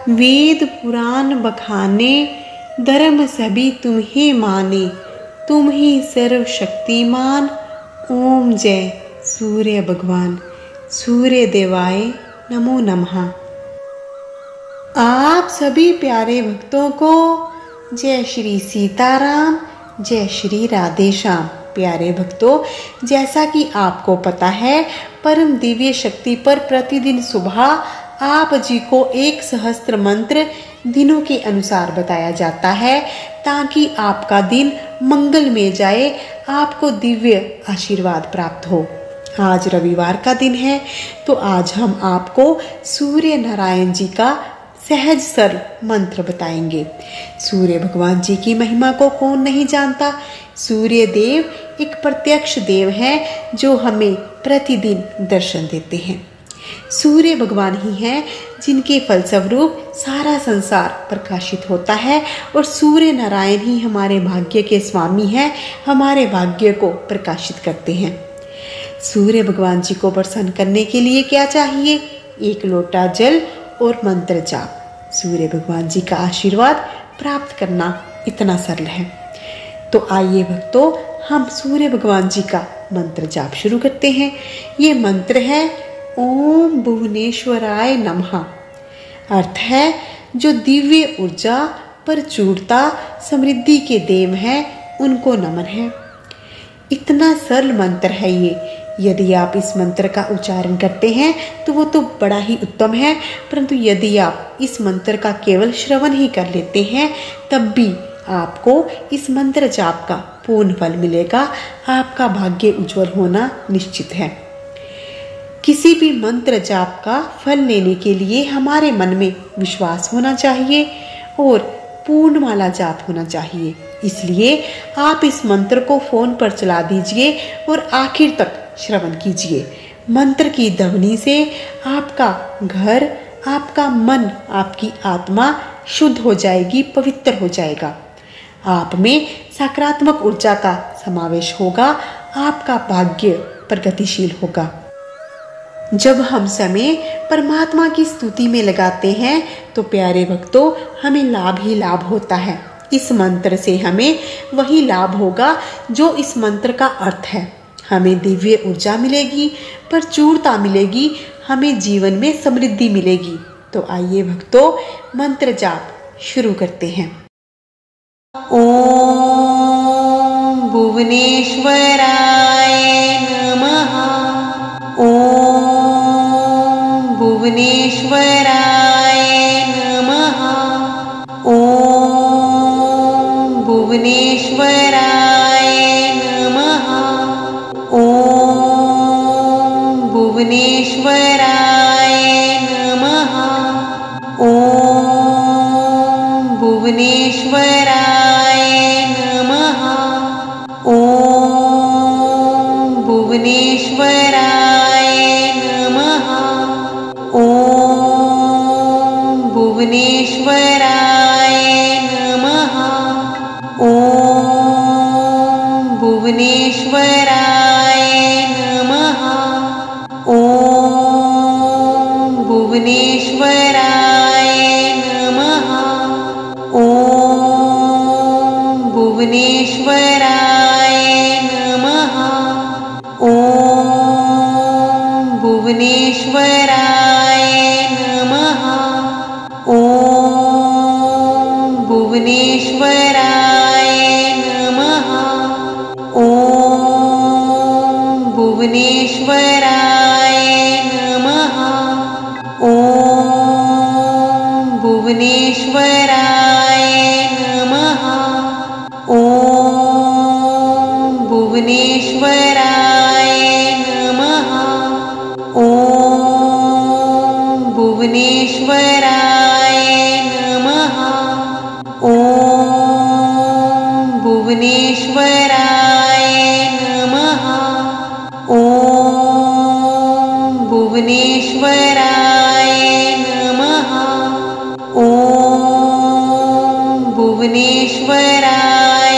वेद पुराण बखाने, धर्म सभी तुम्हें माने, तुम ही सर्वशक्तिमान। ओम जय सूर्य भगवान, सूर्य देवाय नमो नमः। आप सभी प्यारे भक्तों को जय श्री सीताराम, जय श्री राधे श्याम। प्यारे भक्तों, जैसा कि आपको पता है, परम दिव्य शक्ति पर प्रतिदिन सुबह आप जी को एक सहस्त्र मंत्र दिनों के अनुसार बताया जाता है, ताकि आपका दिन मंगल में जाए, आपको दिव्य आशीर्वाद प्राप्त हो। आज रविवार का दिन है, तो आज हम आपको सूर्य नारायण जी का सहज सरल मंत्र बताएंगे। सूर्य भगवान जी की महिमा को कौन नहीं जानता। सूर्य देव एक प्रत्यक्ष देव हैं जो हमें प्रतिदिन दर्शन देते हैं। सूर्य भगवान ही हैं जिनके फलस्वरूप सारा संसार प्रकाशित होता है, और सूर्य नारायण ही हमारे भाग्य के स्वामी हैं, हमारे भाग्य को प्रकाशित करते हैं। सूर्य भगवान जी को प्रसन्न करने के लिए क्या चाहिए? एक लोटा जल और मंत्र जाप। सूर्य भगवान जी का आशीर्वाद प्राप्त करना इतना सरल है। तो आइए भक्तों, हम सूर्य भगवान जी का मंत्र जाप शुरू करते हैं। ये मंत्र है ओम भुवनेश्वराय नमः। अर्थ है जो दिव्य ऊर्जा, प्रचुरता, समृद्धि के देव हैं, उनको नमन है। इतना सरल मंत्र है ये। यदि आप इस मंत्र का उच्चारण करते हैं तो वो तो बड़ा ही उत्तम है, परंतु यदि आप इस मंत्र का केवल श्रवण ही कर लेते हैं, तब भी आपको इस मंत्र जाप का पूर्ण फल मिलेगा। आपका भाग्य उज्जवल होना निश्चित है। किसी भी मंत्र जाप का फल लेने के लिए हमारे मन में विश्वास होना चाहिए और पूर्णमाला जाप होना चाहिए। इसलिए आप इस मंत्र को फोन पर चला दीजिए और आखिर तक श्रवण कीजिए। मंत्र की ध्वनि से आपका घर, आपका मन, आपकी आत्मा शुद्ध हो जाएगी, पवित्र हो जाएगा। आप में सकारात्मक ऊर्जा का समावेश होगा, आपका भाग्य प्रगतिशील होगा। जब हम समय परमात्मा की स्तुति में लगाते हैं तो प्यारे भक्तों, हमें लाभ ही लाभ होता है। इस मंत्र से हमें वही लाभ होगा जो इस मंत्र का अर्थ है। हमें दिव्य ऊर्जा मिलेगी, प्रचुरता मिलेगी, हमें जीवन में समृद्धि मिलेगी। तो आइए भक्तों, मंत्र जाप शुरू करते हैं। ओम भुवनेश्वराय नमः। ओम भुवनेश्वराय नमः। ओम भुवनेश्वराय नमः। ओम भुवनेश्वराय नमः। ओम भुवनेश्वराय नमः। ओम भुवनेश्वराय नमः। ओम भुवनेश्वराय नमः। ओम भुवनेश्वराय नमः। ओम भुवनेश्वराय नमः। ओम भुवनेश्वराय नमः। ओम भुवनेश्वराय नमः। ओम भुवनेश्वराय नमः। ओम भुवनेश्वराय नमः। ओम भुवनेश्वराय नमः। ओम भुवनेश्वराय नमः। ओम भुवनेश्वराय नमः। ओम भुवनेश्वराय नमः। ओम भुवनेश्वराय नमः। ओम भुवनेश्वराय